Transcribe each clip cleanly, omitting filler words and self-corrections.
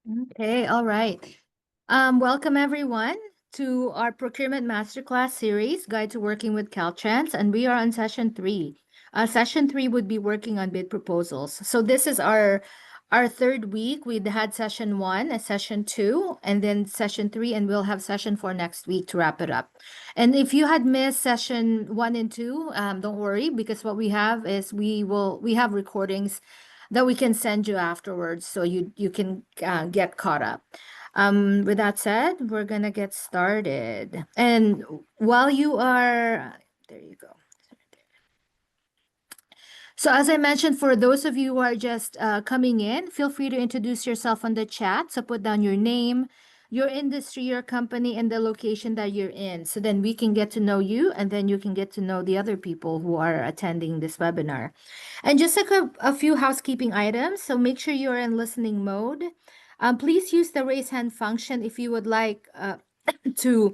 Okay, all right. Welcome everyone to our Procurement Masterclass series, Guide to Working with Caltrans, and we are on session 3. Session 3 would be working on bid proposals. So this is our third week. We'd had session 1, a session 2, and then session 3, and we'll have session 4 next week to wrap it up. And if you had missed session 1 and 2, don't worry, because what we have is we have recordings that we can send you afterwards so you can get caught up. With that said, we're gonna get started. And while you are, there you go. So as I mentioned, for those of you who are just coming in, feel free to introduce yourself on the chat. So put down your name, your industry, your company, and the location that you're in. So then we can get to know you, and then you can get to know the other people who are attending this webinar. And just a few housekeeping items. So make sure you're in listening mode. Please use the raise hand function if you would like to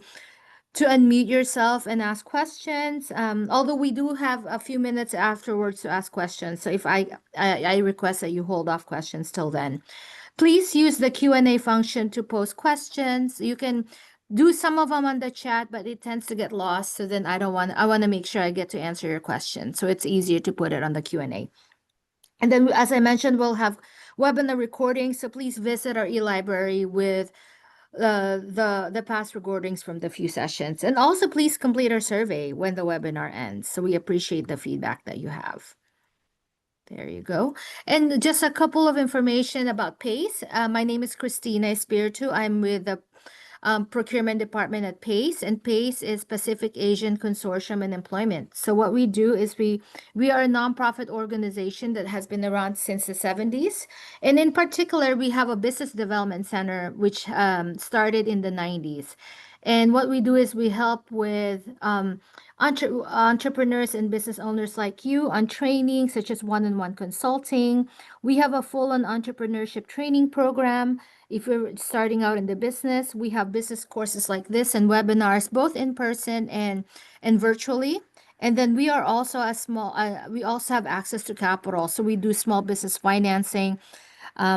unmute yourself and ask questions. Although we do have a few minutes afterwards to ask questions. So if I request that you hold off questions till then. Please use the Q&A function to post questions. You can do some of them on the chat, but it tends to get lost. So then I want to make sure I get to answer your question. So it's easier to put it on the Q&A. And then, as I mentioned, we'll have webinar recordings. So please visit our e-library with the past recordings from the few sessions. And also please complete our survey when the webinar ends. So we appreciate the feedback that you have. There you go. And just a couple of information about PACE. My name is Christina Espiritu. I'm with the procurement department at PACE, and PACE is Pacific Asian Consortium and Employment. So what we do is we are a nonprofit organization that has been around since the 70s. And in particular, we have a business development center, which started in the 90s. And what we do is we help with entrepreneurs and business owners like you on training, such as one-on-one consulting. We have a full-on entrepreneurship training program. If you're starting out in the business, we have business courses like this and webinars, both in person and virtually. And then we are also we also have access to capital. So we do small business financing,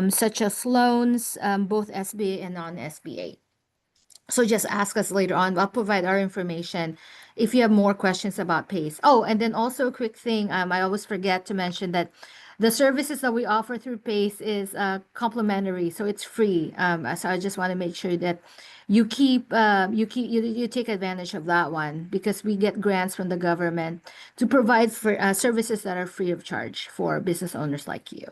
such as loans, both SBA and non-SBA. So just ask us later on. I'll provide our information if you have more questions about PACE. Oh, and then also a quick thing, I always forget to mention that the services that we offer through PACE is complimentary, so it's free. So I just want to make sure that you take advantage of that one because we get grants from the government to provide for services that are free of charge for business owners like you.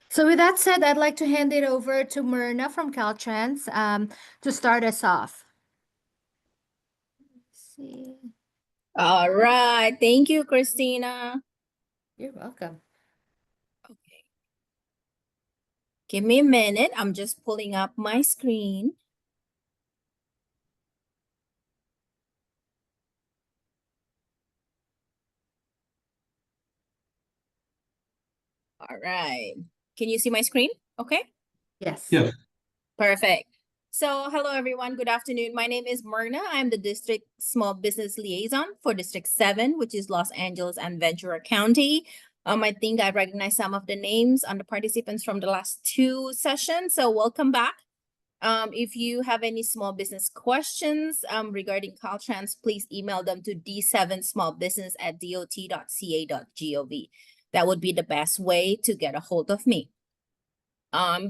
So with that said, I'd like to hand it over to Myrna from Caltrans to start us off. Let's see. All right. Thank you, Christina. You're welcome. Okay. Give me a minute. I'm just pulling up my screen. All right. Can you see my screen? Okay. Yes. Yeah. Perfect. So hello, everyone. Good afternoon. My name is Myrna. I'm the District Small Business Liaison for District 7, which is Los Angeles and Ventura County. I think I recognize some of the names on the participants from the last 2 sessions. So welcome back. If you have any small business questions regarding Caltrans, please email them to d7smallbusiness@dot.ca.gov. That would be the best way to get a hold of me.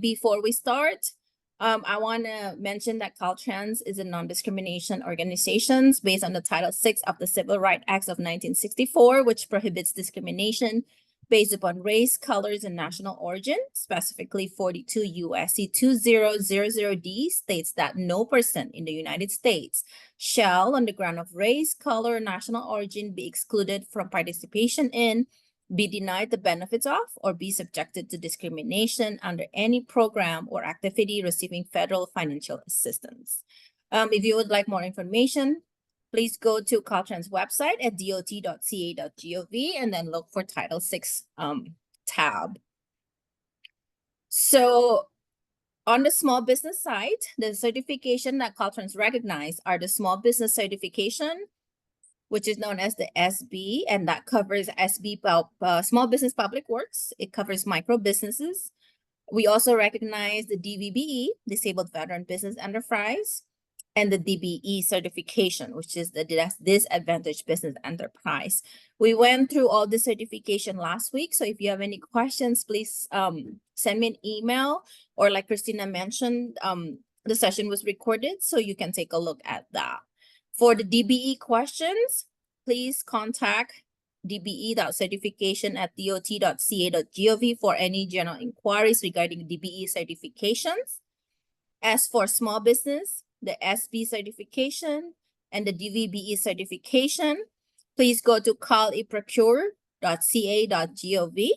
Before we start, I want to mention that Caltrans is a non-discrimination organization based on the Title VI of the Civil Rights Act of 1964, which prohibits discrimination based upon race, colors, and national origin. Specifically, 42 U.S.C. 2000D states that no person in the United States shall, on the ground of race, color, or national origin, be excluded from participation in, be denied the benefits of, or be subjected to discrimination under any program or activity receiving federal financial assistance. If you would like more information, please go to Caltrans' website at dot.ca.gov and then look for Title VI tab. So on the small business side, the certification that Caltrans recognize are the Small Business Certification, which is known as the SB, and that covers SB Small Business Public Works. It covers micro businesses. We also recognize the DVBE, Disabled Veteran Business Enterprise, and the DBE certification, which is the Disadvantaged Business Enterprise. We went through all the certification last week. So if you have any questions, please send me an email, or like Christina mentioned, the session was recorded, so you can take a look at that. For the DBE questions, please contact dbe.certification@dot.ca.gov for any general inquiries regarding DBE certifications. As for small business, the SB certification and the DVBE certification, please go to procure.ca.gov.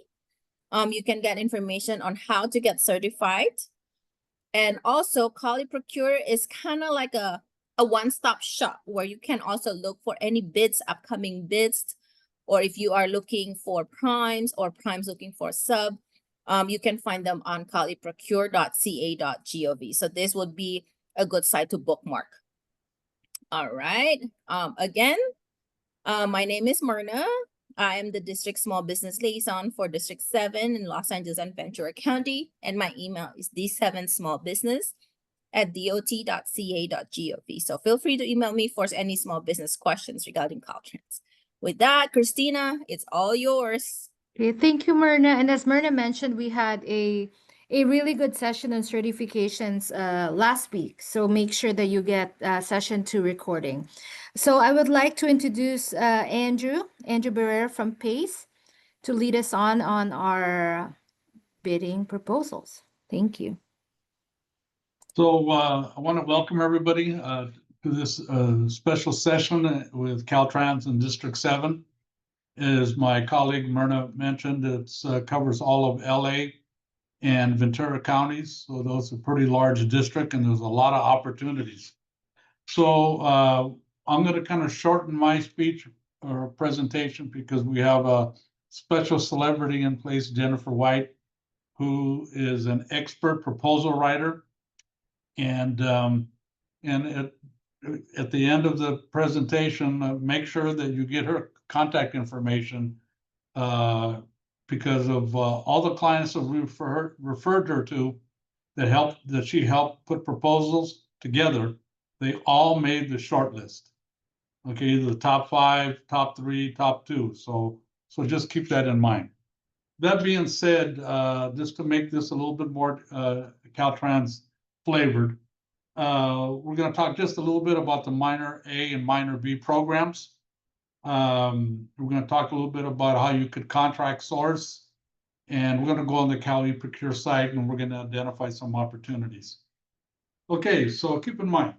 You can get information on how to get certified. And also, Procure is kind of like a one-stop shop where you can also look for any bids, upcoming bids, or if you are looking for primes or primes looking for sub, you can find them on procure.ca.gov. So this would be a good site to bookmark. All right. Again, my name is Myrna. I am the District Small Business Liaison for District 7 in Los Angeles and Ventura County, and my email is d7smallbusiness@dot.ca.gov. So feel free to email me for any small business questions regarding Caltrans. With that, Christina, it's all yours. Okay, thank you, Myrna. And as Myrna mentioned, we had a really good session on certifications last week. So make sure that you get session 2 recording. So I would like to introduce Andrew Barrera from PACE to lead us on our bidding proposals. Thank you. So I want to welcome everybody to this special session with Caltrans in District 7. As my colleague Myrna mentioned, it covers all of LA and Ventura counties. So those are pretty large district, and there's a lot of opportunities. So I'm going to kind of shorten my speech or presentation because we have a special celebrity in place, Jennifer White, who is an expert proposal writer. And at the end of the presentation, make sure that you get her contact information because of all the clients that we referred her to that she helped put proposals together. They all made the short list. Okay, the top 5, top 3, top 2. So just keep that in mind. That being said, just to make this a little bit more Caltrans flavored, we're going to talk just a little bit about the minor A and minor B programs. We're going to talk a little bit about how you could contract source, and we're going to go on the Cal Procure site, and we're going to identify some opportunities. Okay, so keep in mind.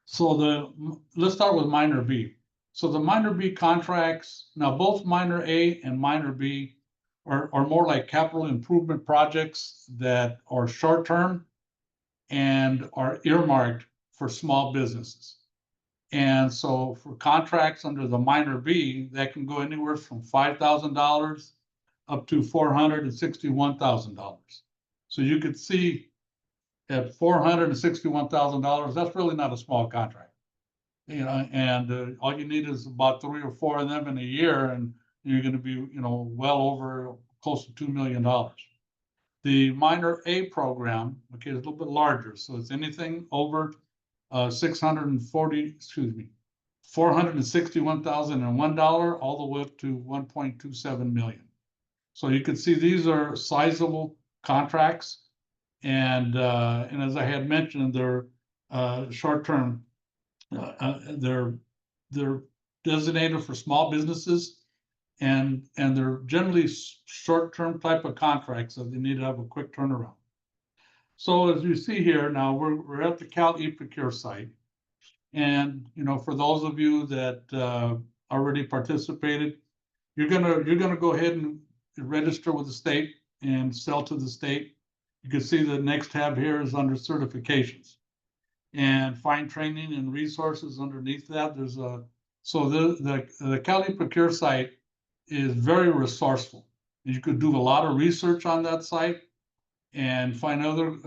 So let's start with minor B. So the minor B contracts, now both minor A and minor B are more like capital improvement projects that are short-term and are earmarked for small businesses. And so for contracts under the minor B, that can go anywhere from $5,000 up to $461,000. So you could see at $461,000, that's really not a small contract. You know, and all you need is about 3 or 4 of them in a year, and you're going to be, you know, well over close to $2 million. The minor A program, okay, is a little bit larger. So it's anything over $461,001 all the way up to $1.27 million. So you can see these are sizable contracts, and as I had mentioned, they're short-term. They're designated for small businesses, and they're generally short-term type of contracts, so they need to have a quick turnaround. So as you see here now, we're at the Cal eProcure site, and you know, for those of you that already participated, you're gonna go ahead and register with the state and sell to the state. You can see the next tab here is under certifications, and find training and resources underneath that. There's so the Cal eProcure site is very resourceful. You could do a lot of research on that site and find other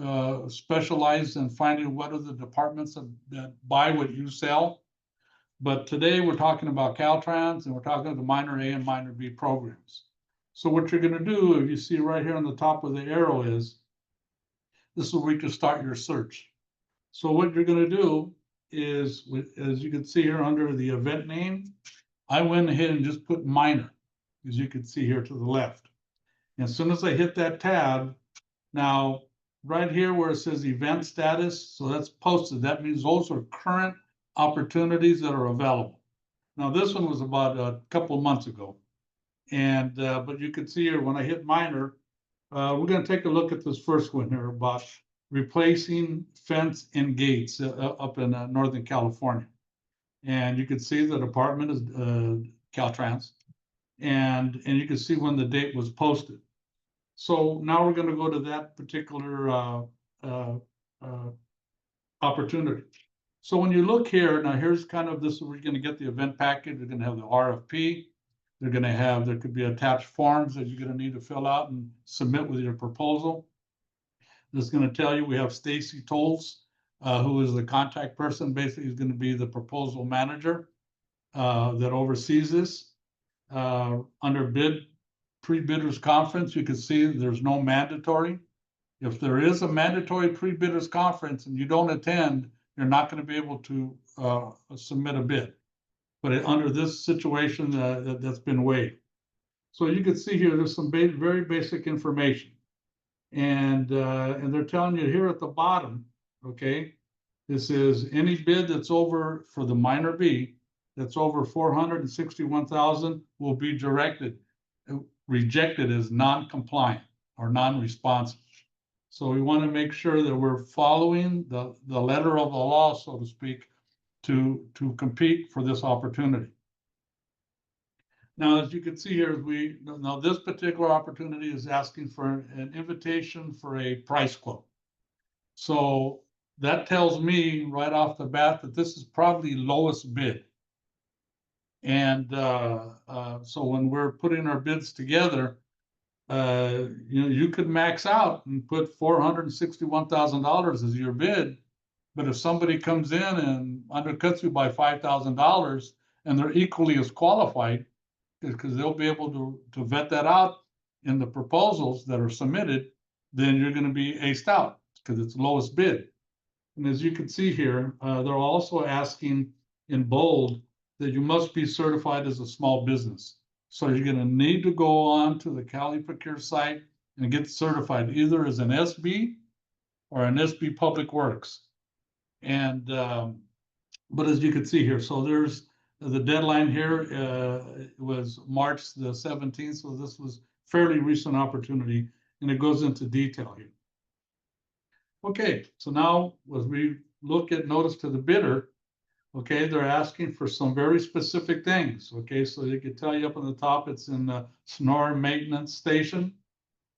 specialized in finding what are the departments that buy what you sell. But today we're talking about Caltrans, and we're talking about the minor A and minor B programs. So what you're gonna do, if you see right here on the top where the arrow is, this is where you can start your search. So what you're gonna do is, as you can see here under the event name, I went ahead and just put minor, as you can see here to the left. And as soon as I hit that tab, now right here where it says event status, so that's posted, that means those are current opportunities that are available. Now this one was about a couple of months ago. And but you can see here when I hit minor, we're going to take a look at this first one here about replacing fence and gates up in Northern California. And you can see the department is Caltrans, and you can see when the date was posted. So now we're going to go to that particular opportunity. So when you look here, now here's kind of this, we're going to get the event package. We're going to have the RFP. They're going to have, there could be attached forms that you're going to need to fill out and submit with your proposal. This is going to tell you we have Stacy Tolles, who is the contact person, basically is going to be the proposal manager that oversees this. Under pre-bidders conference, you can see there's no mandatory. If there is a mandatory pre-bidders conference and you don't attend, you're not going to be able to submit a bid. But under this situation, that's been waived. So you can see here, there's some very basic information. And they're telling you here at the bottom, okay, this is any bid that's over for the minor B, that's over 461,000 will be rejected as non-compliant or non-responsive. So we want to make sure that we're following the letter of the law, so to speak, to compete for this opportunity. Now, as you can see here, now this particular opportunity is asking for an invitation for a price quote. So that tells me right off the bat that this is probably lowest bid. And so when we're putting our bids together, you could max out and put $461,000 as your bid. But if somebody comes in and undercuts you by $5,000 and they're equally as qualified, because they'll be able to vet that out in the proposals that are submitted, then you're going to be aced out because it's lowest bid. And as you can see here, they're also asking in bold that you must be certified as a small business. So you're going to need to go on to the Cali Procure site and get certified either as an SB or an SB Public Works. And but as you can see here, so there's the deadline here was March the 17th. So this was fairly recent opportunity, and it goes into detail here. Okay, so now as we look at notice to the bidder, okay, they're asking for some very specific things. Okay, so they can tell you up on the top, it's in the Sonora Maintenance Station.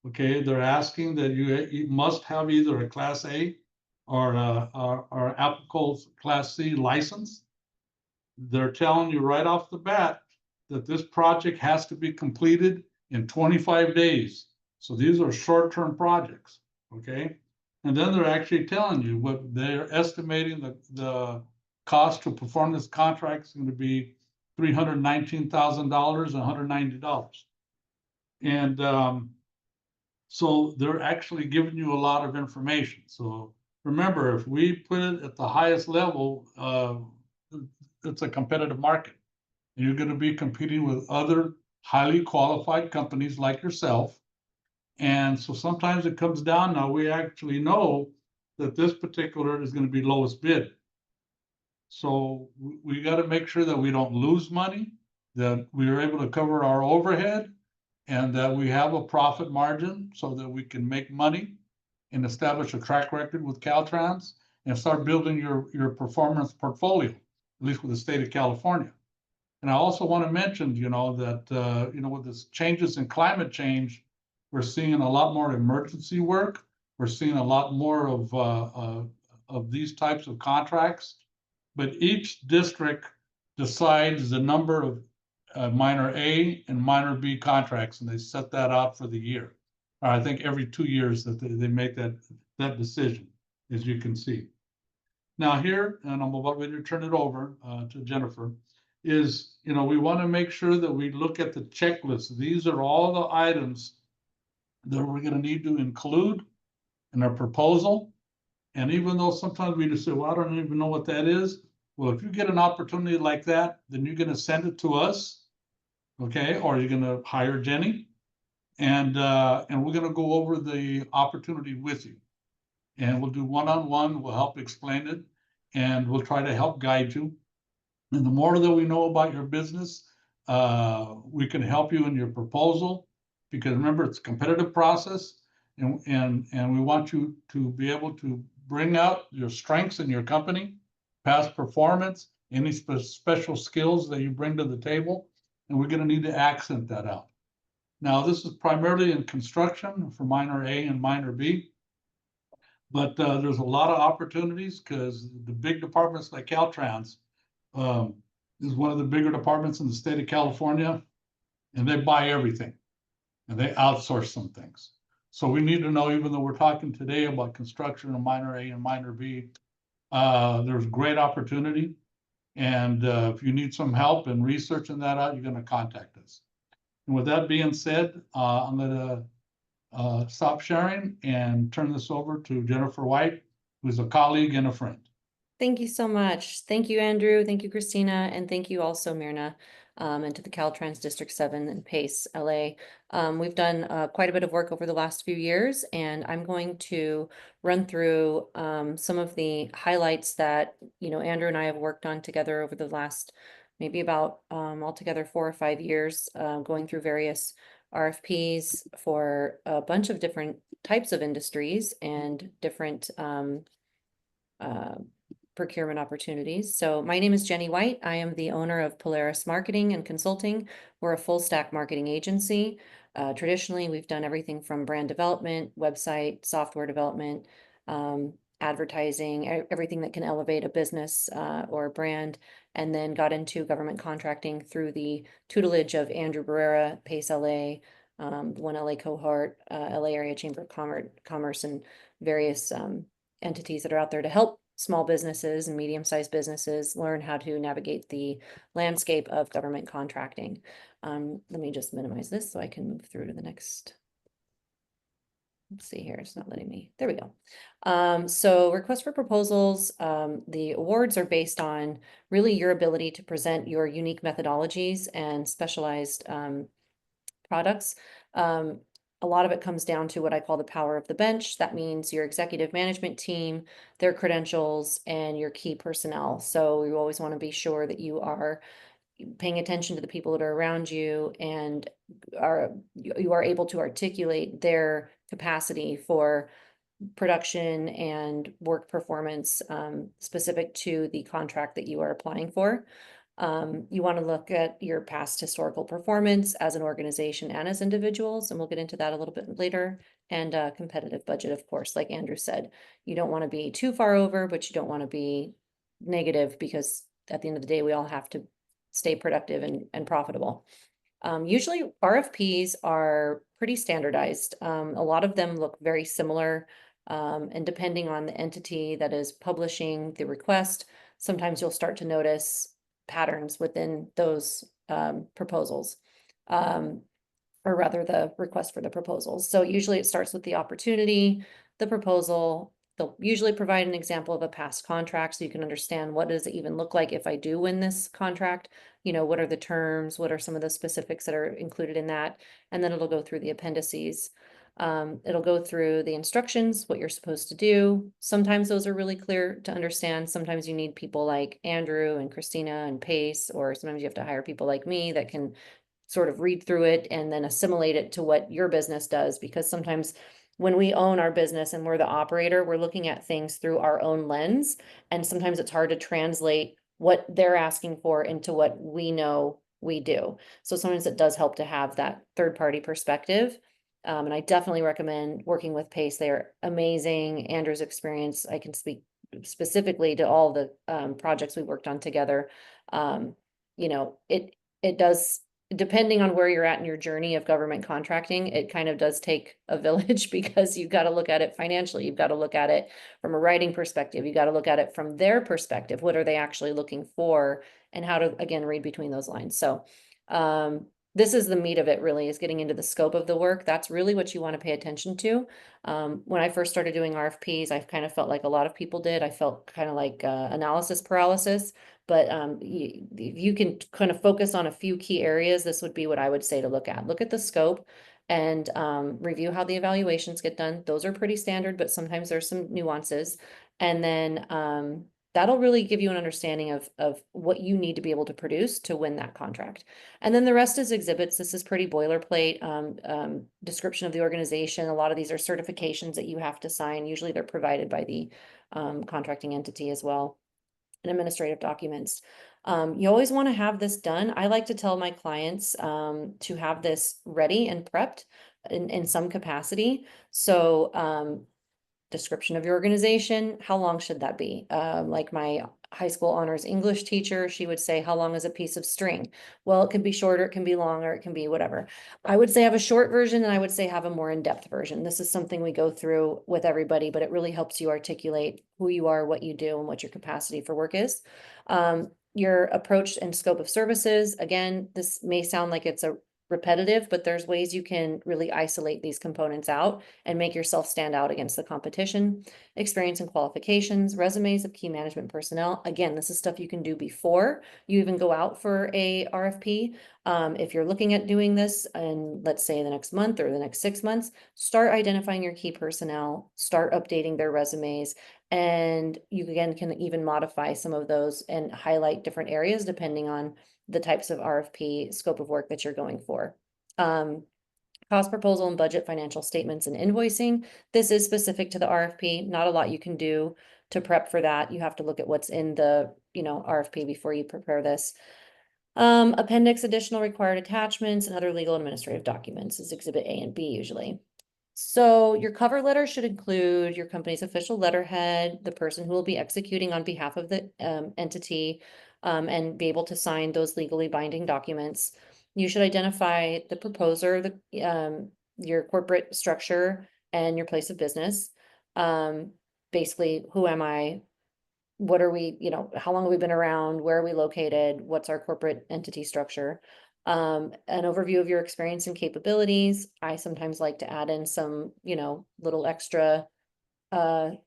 Okay, they're asking that you must have either a Class A or applicable Class C license. They're telling you right off the bat that this project has to be completed in 25 days. So these are short-term projects, okay? And then they're actually telling you what they're estimating the cost to perform this contract is going to be $319,000 and $190. And so they're actually giving you a lot of information. So remember, if we put it at the highest level, it's a competitive market. You're going to be competing with other highly qualified companies like yourself. And so sometimes it comes down, now we actually know that this particular is going to be lowest bid. So we got to make sure that we don't lose money, that we are able to cover our overhead, and that we have a profit margin so that we can make money and establish a track record with Caltrans and start building your performance portfolio, at least with the state of California. And I also want to mention, that, with this changes in climate change, we're seeing a lot more emergency work. We're seeing a lot more of these types of contracts, but each district decides the number of minor A and minor B contracts, and they set that out for the year. I think every 2 years that they make that decision, as you can see. Now here, and I'm about ready to turn it over to Jennifer. is, you know, we want to make sure that we look at the checklist. These are all the items that we're going to need to include in our proposal. And even though sometimes we just say, well, I don't even know what that is. Well, if you get an opportunity like that, then you're going to send it to us, okay? Or you're going to hire Jenny, and we're going to go over the opportunity with you. And we'll do one-on-one, we'll help explain it, and we'll try to help guide you. And the more that we know about your business, we can help you in your proposal, because remember, it's a competitive process, and we want you to be able to bring out your strengths in your company, past performance, any special skills that you bring to the table, and we're going to need to accent that out. Now, this is primarily in construction for minor A and minor B, but there's a lot of opportunities, because the big departments like Caltrans is one of the bigger departments in the state of California, and they buy everything, and they outsource some things. So we need to know, even though we're talking today about construction and minor A and minor B, there's great opportunity. And if you need some help in researching that out, you're going to contact us. And with that being said, I'm going to stop sharing and turn this over to Jennifer White, who's a colleague and a friend. Thank you so much. Thank you, Andrew. Thank you, Christina. And thank you also, Myrna, and to the Caltrans District 7 and PACE LA. We've done quite a bit of work over the last few years, and I'm going to run through some of the highlights that, you know, Andrew and I have worked on together over the last maybe about altogether 4 or 5 years, going through various RFPs for a bunch of different types of industries and different procurement opportunities. So my name is Jenny White. I am the owner of Polaris Marketing and Consulting. We're a full stack marketing agency. Traditionally, we've done everything from brand development, website, software development, advertising, everything that can elevate a business or a brand, and then got into government contracting through the tutelage of Andrew Barrera, PACE LA, One LA cohort, LA Area Chamber of Commerce, and various entities that are out there to help small businesses and medium-sized businesses learn how to navigate the landscape of government contracting. Let me just minimize this so I can move through to the next. Let's see here, it's not letting me. There we go. So request for proposals, the awards are based on really your ability to present your unique methodologies and specialized products. A lot of it comes down to what I call the power of the bench. That means your executive management team, their credentials, and your key personnel. So you always want to be sure that you are paying attention to the people that are around you and you are able to articulate their capacity for production and work performance specific to the contract that you are applying for. You want to look at your past historical performance as an organization and as individuals, and we'll get into that a little bit later. And competitive budget, of course, like Andrew said, you don't want to be too far over, but you don't want to be negative, because at the end of the day, we all have to stay productive and profitable. Usually RFPs are pretty standardized. A lot of them look very similar, and depending on the entity that is publishing the request, sometimes you'll start to notice patterns within those proposals, or rather the request for the proposals. So usually it starts with the opportunity, the proposal. They'll usually provide an example of a past contract so you can understand, what does it even look like if I do win this contract? You know, what are the terms? What are some of the specifics that are included in that? And then it'll go through the appendices. It'll go through the instructions, what you're supposed to do. Sometimes those are really clear to understand. Sometimes you need people like Andrew and Christina and Pace, or sometimes you have to hire people like me that can sort of read through it and then assimilate it to what your business does. Because sometimes when we own our business and we're the operator, we're looking at things through our own lens. And sometimes it's hard to translate what they're asking for into what we know we do. So sometimes it does help to have that third-party perspective. And I definitely recommend working with PACE. They're amazing. Andrew's experience, I can speak specifically to all the projects we worked on together. You know, it does, depending on where you're at in your journey of government contracting, it kind of does take a village, because you've got to look at it financially. You've got to look at it from a writing perspective. You got to look at it from their perspective. What are they actually looking for and how to, again, read between those lines. So this is the meat of it, really, is getting into the scope of the work. That's really what you want to pay attention to. When I first started doing RFPs, I kind of felt like a lot of people did. I felt kind of like analysis paralysis, but you can kind of focus on a few key areas. This would be what I would say to look at. Look at the scope and review how the evaluations get done. Those are pretty standard, but sometimes there's some nuances. And then that'll really give you an understanding of what you need to be able to produce to win that contract. And then the rest is exhibits. This is pretty boilerplate, description of the organization. A lot of these are certifications that you have to sign. Usually they're provided by the contracting entity as well, and administrative documents. You always want to have this done. I like to tell my clients to have this ready and prepped in some capacity. So description of your organization, how long should that be? Like my high school honors English teacher, she would say, how long is a piece of string? Well, it can be shorter, it can be longer, it can be whatever. I would say have a short version, and I would say have a more in-depth version. This is something we go through with everybody, but it really helps you articulate who you are, what you do, and what your capacity for work is. Your approach and scope of services, again, this may sound like it's a repetitive, but there's ways you can really isolate these components out and make yourself stand out against the competition. Experience and qualifications, resumes of key management personnel. Again, this is stuff you can do before you even go out for a RFP. If you're looking at doing this, and let's say the next month or the next 6 months, start identifying your key personnel, start updating their resumes, and you again can even modify some of those and highlight different areas depending on the types of RFP scope of work that you're going for. Cost proposal and budget, financial statements, and invoicing. This is specific to the RFP. Not a lot you can do to prep for that. You have to look at what's in the RFP before you prepare this. Appendix, additional required attachments, and other legal administrative documents is exhibit A and B usually. So your cover letter should include your company's official letterhead, the person who will be executing on behalf of the entity, and be able to sign those legally binding documents. You should identify the proposer, your corporate structure, and your place of business. Basically, who am I? What are we, how long have we been around? Where are we located? What's our corporate entity structure? An overview of your experience and capabilities. I sometimes like to add in some, little extra, a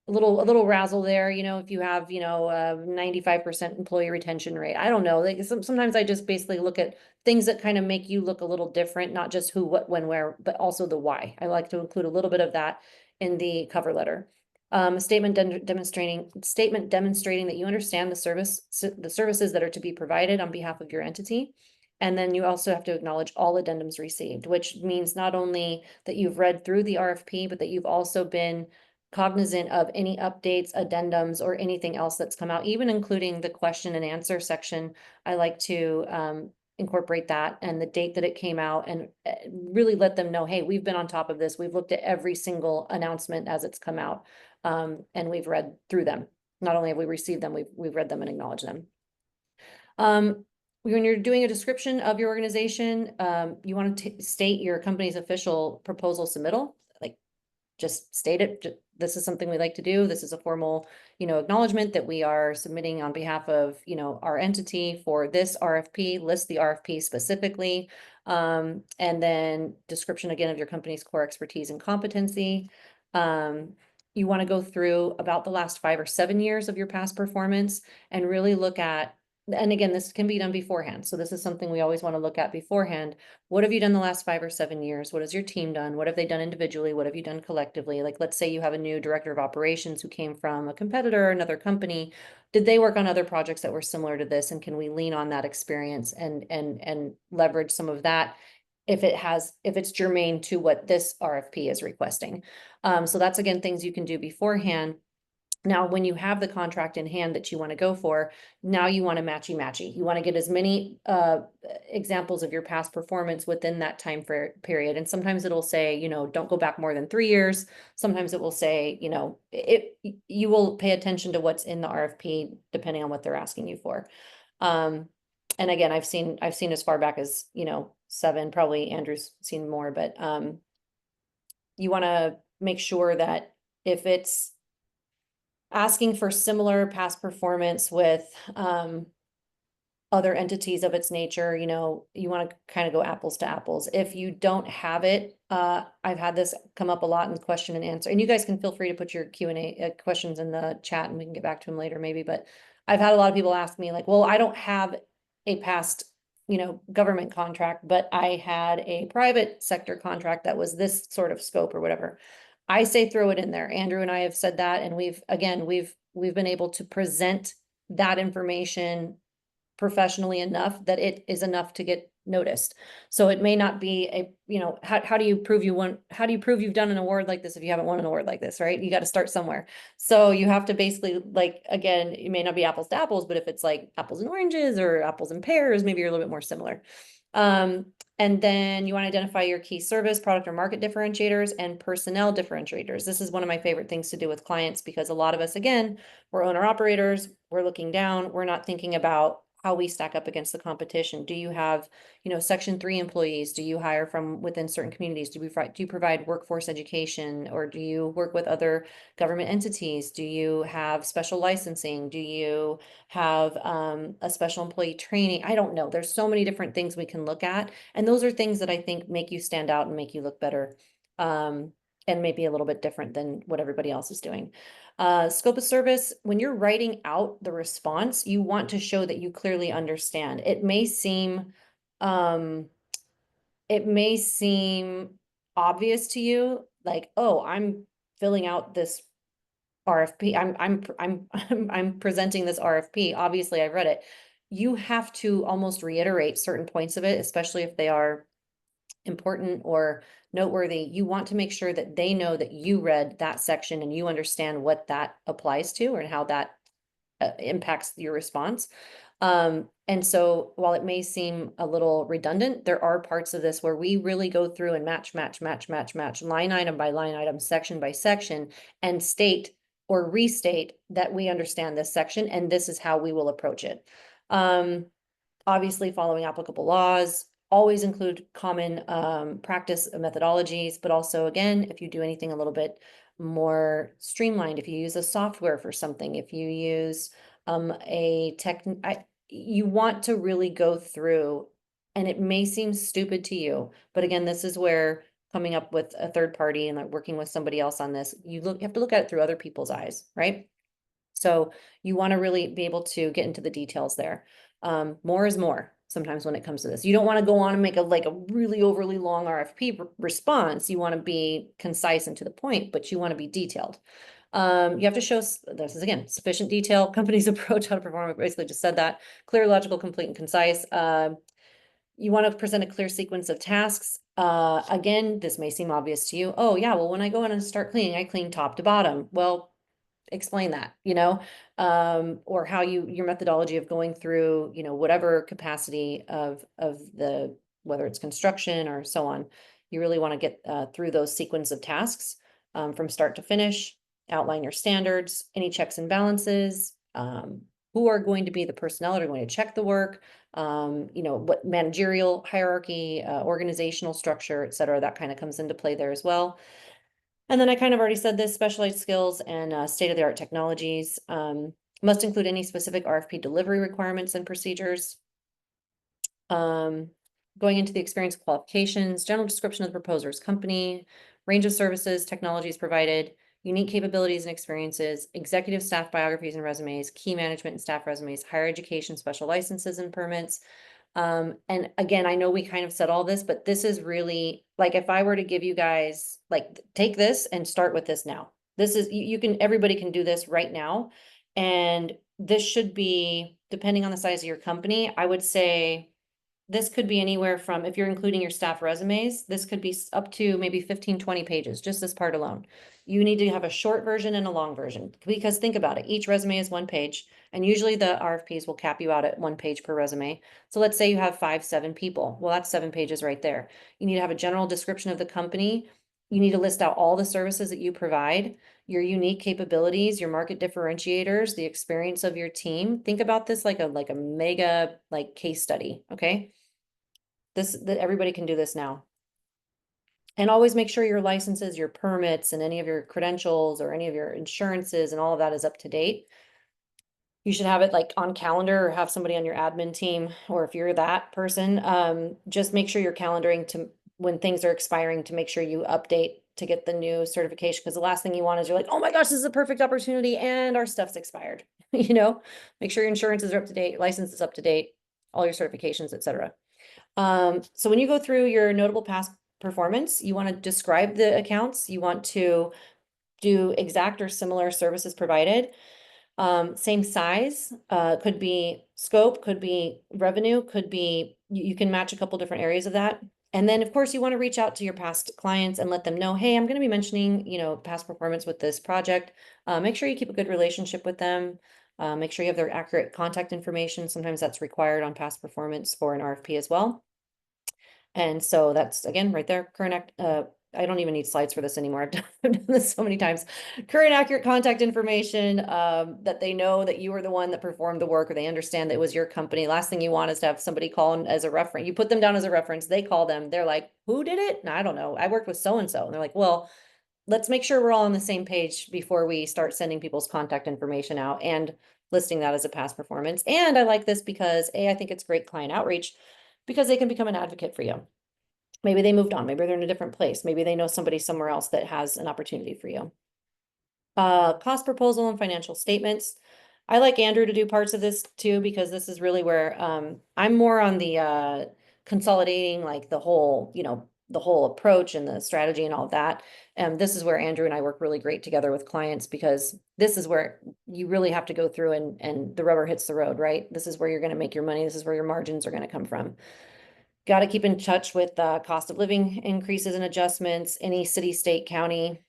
little razzle there, if you have, 95% employee retention rate. I don't know. Like sometimes I just basically look at things that kind of make you look a little different, not just who, what, when, where, but also the why. I like to include a little bit of that in the cover letter. A statement demonstrating that you understand the services that are to be provided on behalf of your entity. And then you also have to acknowledge all addendums received, which means not only that you've read through the RFP, but that you've also been cognizant of any updates, addendums, or anything else that's come out, even including the question and answer section. I like to incorporate that and the date that it came out, and really let them know, hey, we've been on top of this. We've looked at every single announcement as it's come out, and we've read through them. Not only have we received them, we've read them and acknowledged them. When you're doing a description of your organization, you want to state your company's official proposal submittal. Like, just state it. This is something we like to do. This is a formal, acknowledgement that we are submitting on behalf of, our entity for this RFP. List the RFP specifically, and then description again of your company's core expertise and competency. You want to go through about the last 5 or 7 years of your past performance and really look at. And again, this can be done beforehand. So this is something we always want to look at beforehand. What have you done the last 5 or 7 years? What has your team done? What have they done individually? What have you done collectively? Like, let's say you have a new director of operations who came from a competitor or another company. Did they work on other projects that were similar to this? And can we lean on that experience and leverage some of that if it's germane to what this RFP is requesting? So that's, again, things you can do beforehand. Now, when you have the contract in hand that you want to go for, now you want to matchy. You want to get as many examples of your past performance within that time period. And sometimes it'll say, don't go back more than 3 years. Sometimes it will say, you will pay attention to what's in the RFP depending on what they're asking you for. And again, I've seen as far back as 7. Probably Andrew's seen more, but you want to make sure that if it's asking for similar past performance with other entities of its nature, you know, you want to kind of go apples to apples. If you don't have it, I've had this come up a lot in the question and answer, and you guys can feel free to put your Q&A questions in the chat and we can get back to them later maybe, but I've had a lot of people ask me like, well, I don't have a past, you know, government contract, but I had a private sector contract that was this sort of scope or whatever. I say throw it in there. Andrew and I have said that, and we've been able to present that information professionally enough that it is enough to get noticed. So it may not be a, you know, how do you prove you've done an award like this if you haven't won an award like this, right? You got to start somewhere. So you have to basically, like, again, it may not be apples to apples, but if it's like apples and oranges or apples and pears, maybe you're a little bit more similar. And then you want to identify your key service, product or market differentiators and personnel differentiators. This is one of my favorite things to do with clients because a lot of us, again, we're owner operators, we're looking down, we're not thinking about how we stack up against the competition. Do you have, you know, Section 3 employees? Do you hire from within certain communities? Do you provide workforce education, or do you work with other government entities? Do you have special licensing? Do you have a special employee training? I don't know. There's so many different things we can look at. And those are things that I think make you stand out and make you look better. And maybe a little bit different than what everybody else is doing. Scope of service, when you're writing out the response, you want to show that you clearly understand. It may seem obvious to you, like, oh, I'm filling out this RFP. I'm presenting this RFP. Obviously, I've read it. You have to almost reiterate certain points of it, especially if they are important or noteworthy. You want to make sure that they know that you read that section and you understand what that applies to and how that impacts your response. And so while it may seem a little redundant, there are parts of this where we really go through and match line item by line item, section by section, and state or restate that we understand this section and this is how we will approach it. Obviously following applicable laws, always include common practice methodologies, but also, again, if you do anything a little bit more streamlined, if you use a software for something, if you use you want to really go through, and it may seem stupid to you, but again, this is where coming up with a third party and like working with somebody else on this, you have to look at it through other people's eyes, right? So you want to really be able to get into the details there. More is more sometimes when it comes to this. You don't want to go on and make a really overly long RFP response. You want to be concise and to the point, but you want to be detailed. You have to show, this is again, sufficient detail, company's approach, how to perform. I basically just said that. Clear, logical, complete, and concise. You want to present a clear sequence of tasks. Again, this may seem obvious to you. Oh yeah, well, when I go in and start cleaning, I clean top to bottom. Well, explain that, you know, or how your methodology of going through, you know, whatever capacity of the, whether it's construction or so on, you really want to get through those sequence of tasks from start to finish, outline your standards, any checks and balances, who are going to be the personnel that are going to check the work, you know, what managerial hierarchy, organizational structure, et cetera, that kind of comes into play there as well. And then I kind of already said this, specialized skills and state-of-the-art technologies must include any specific RFP delivery requirements and procedures. Going into the experience qualifications, general description of the proposer's company, range of services, technologies provided, unique capabilities and experiences, executive staff biographies and resumes, key management and staff resumes, higher education, special licenses and permits. And again, I know we kind of said all this, but this is really like, if I were to give you guys, like, take this and start with this now. This is, you can, everybody can do this right now. And this should be, depending on the size of your company, I would say this could be anywhere from, if you're including your staff resumes, this could be up to maybe 15, 20 pages, just this part alone. You need to have a short version and a long version, because think about it. Each resume is 1 page, and usually the RFPs will cap you out at 1 page per resume. So let's say you have 5, 7 people. Well, that's 7 pages right there. You need to have a general description of the company. You need to list out all the services that you provide, your unique capabilities, your market differentiators, the experience of your team. Think about this like a mega case study, okay? That everybody can do this now. And always make sure your licenses, your permits, and any of your credentials or any of your insurances and all of that is up to date. You should have it like on calendar or have somebody on your admin team, or if you're that person, just make sure you're calendaring to when things are expiring to make sure you update to get the new certification. Because the last thing you want is you're like, oh my gosh, this is a perfect opportunity and our stuff's expired. You know, make sure your insurances are up to date, your license is up to date, all your certifications, etc. So when you go through your notable past performance, you want to describe the accounts. You want to do exact or similar services provided. Same size, could be scope, could be revenue, could be, you can match a couple different areas of that. And then, of course, you want to reach out to your past clients and let them know, hey, I'm going to be mentioning, you know, past performance with this project. Make sure you keep a good relationship with them. Make sure you have their accurate contact information. Sometimes that's required on past performance for an RFP as well. And so that's, again, right there, I don't even need slides for this anymore. I've done this so many times. Current accurate contact information, that they know that you were the one that performed the work, or they understand that it was your company. Last thing you want is to have somebody call in as a reference. You put them down as a reference, they call them, they're like, who did it? And I don't know. I worked with so-and-so. And they're like, well, let's make sure we're all on the same page before we start sending people's contact information out and listing that as a past performance. And I like this because I think it's great client outreach because they can become an advocate for you. Maybe they moved on, maybe they're in a different place, maybe they know somebody somewhere else that has an opportunity for you. Cost proposal and financial statements. I like Andrew to do parts of this too, because this is really where I'm more on the consolidating like the whole, you know, the whole approach and the strategy and all of that. And this is where Andrew and I work really great together with clients, because this is where you really have to go through and the rubber hits the road, right? This is where you're going to make your money. This is where your margins are going to come from. Got to keep in touch with cost of living increases and adjustments, any city, state, county,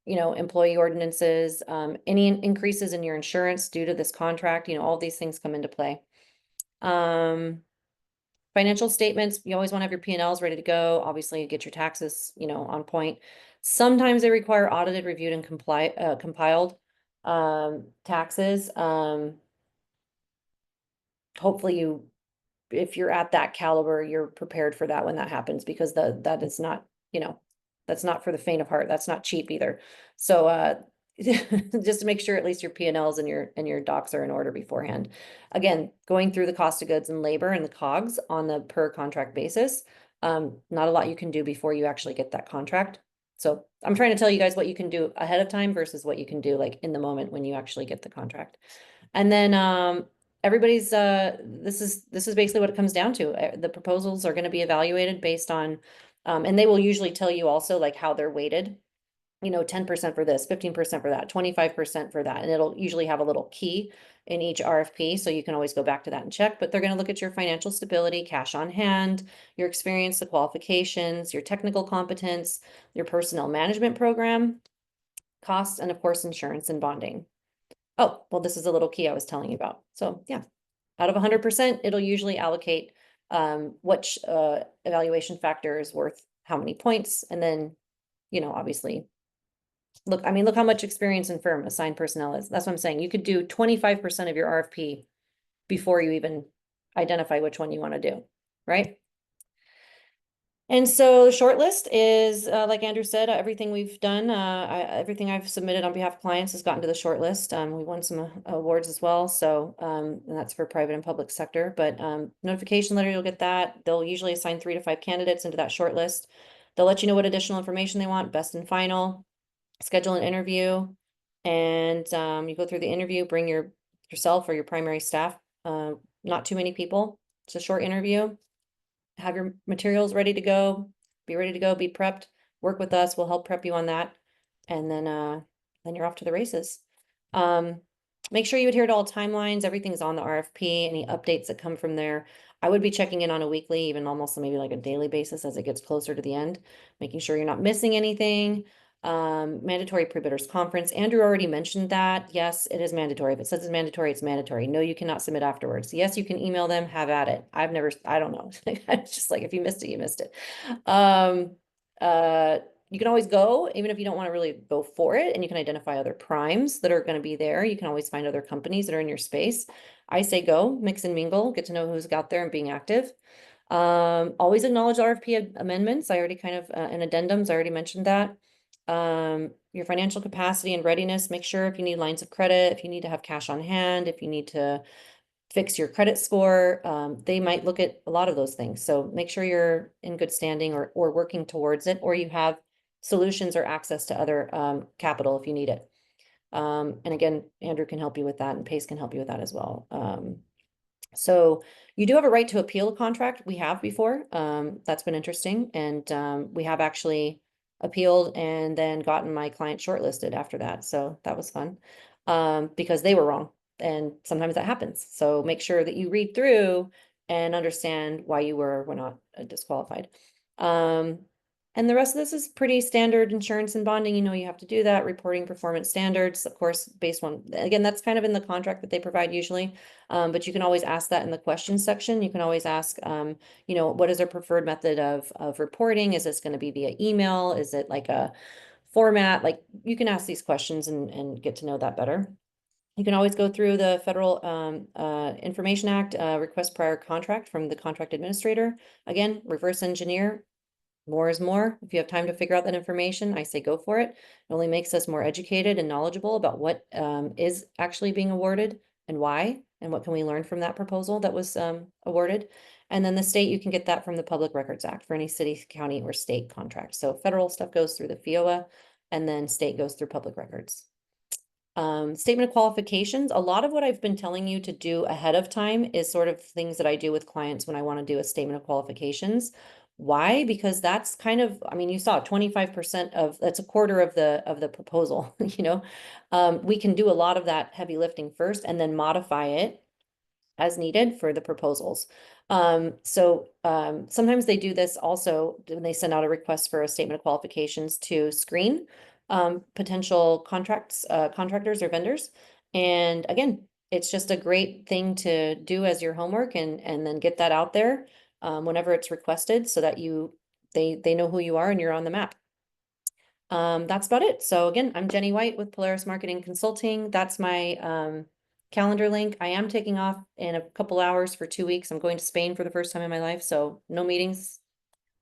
you know, employee ordinances, any increases in your insurance due to this contract, you know, all these things come into play. Financial statements, you always want to have your P&Ls ready to go. Obviously, get your taxes, you know, on point. Sometimes they require audited, reviewed, and compiled taxes. Hopefully if you're at that caliber, you're prepared for that when that happens, because that is not, you know, that's not for the faint of heart. That's not cheap either. So just to make sure at least your P&Ls and your docs are in order beforehand. Again, going through the cost of goods and labor and the COGS on the per contract basis. Not a lot you can do before you actually get that contract. So I'm trying to tell you guys what you can do ahead of time versus what you can do like in the moment when you actually get the contract. And then everybody's this is basically what it comes down to. The proposals are going to be evaluated based on and they will usually tell you also like how they're weighted, you know, 10% for this, 15% for that, 25% for that, and it'll usually have a little key in each RFP, so you can always go back to that and check. But they're going to look at your financial stability, cash on hand, your experience, the qualifications, your technical competence, your personnel management program, costs, and of course insurance and bonding. Oh, well, this is a little key I was telling you about. So yeah, out of 100%, it'll usually allocate which evaluation factor is worth how many points. And then, you know, obviously, look how much experience in firm assigned personnel is. That's what I'm saying. You could do 25% of your RFP before you even identify which one you want to do, right? And so the short list is, like Andrew said, everything we've done, everything I've submitted on behalf of clients has gotten to the short list. We won some awards as well. So, and that's for private and public sector, but notification letter, you'll get that. They'll usually assign 3 to 5 candidates into that short list. They'll let you know what additional information they want, best and final, schedule an interview, and you go through the interview, bring yourself or your primary staff, not too many people. It's a short interview. Have your materials ready to go, be prepped, work with us. We'll help prep you on that. And then you're off to the races. Make sure you adhere to all timelines. Everything's on the RFP, any updates that come from there. I would be checking in on a weekly, even almost maybe like a daily basis as it gets closer to the end, making sure you're not missing anything. Mandatory pre-bidders conference. Andrew already mentioned that. Yes, it is mandatory. If it says it's mandatory, it's mandatory. No, you cannot submit afterwards. Yes, you can email them, have at it. I don't know. It's just like, if you missed it, you missed it. You can always go, even if you don't want to really go for it, and you can identify other primes that are going to be there. You can always find other companies that are in your space. I say go, mix and mingle, get to know who's out there and being active. Always acknowledge RFP amendments. I already kind of, and addendums, I already mentioned that. Your financial capacity and readiness, make sure if you need lines of credit, if you need to have cash on hand, if you need to fix your credit score, they might look at a lot of those things. So make sure you're in good standing or working towards it, or you have solutions or access to other capital if you need it. And again, Andrew can help you with that, and Pace can help you with that as well. So you do have a right to appeal a contract. We have before. That's been interesting. And we have actually appealed and then gotten my client shortlisted after that. So that was fun because they were wrong. And sometimes that happens. So make sure that you read through and understand why you were or were not disqualified. And the rest of this is pretty standard insurance and bonding. You know, you have to do that. Reporting performance standards, of course, based on, again, that's kind of in the contract that they provide usually. But you can always ask that in the questions section. You can always ask, you know, what is their preferred method of reporting? Is this going to be via email? Is it like a format? Like you can ask these questions and get to know that better. You can always go through the Federal Information Act, request prior contract from the contract administrator. Again, reverse engineer. More is more. If you have time to figure out that information, I say go for it. It only makes us more educated and knowledgeable about what is actually being awarded and why, and what can we learn from that proposal that was awarded. And then the state, you can get that from the Public Records Act for any city, county, or state contract. So federal stuff goes through the FIOA, and then state goes through public records. Statement of qualifications. A lot of what I've been telling you to do ahead of time is sort of things that I do with clients when I want to do a statement of qualifications. Why? Because that's kind of, I mean, you saw 25% of, that's a quarter of the proposal, you know. We can do a lot of that heavy lifting first and then modify it as needed for the proposals. Sometimes they do this also when they send out a request for a statement of qualifications to screen potential contractors or vendors. And again, it's just a great thing to do as your homework and then get that out there whenever it's requested so that they know who you are and you're on the map. That's about it. So again, I'm Jenny White with Polaris Marketing Consulting. That's my calendar link. I am taking off in a couple hours for 2 weeks. I'm going to Spain for the first time in my life, so no meetings.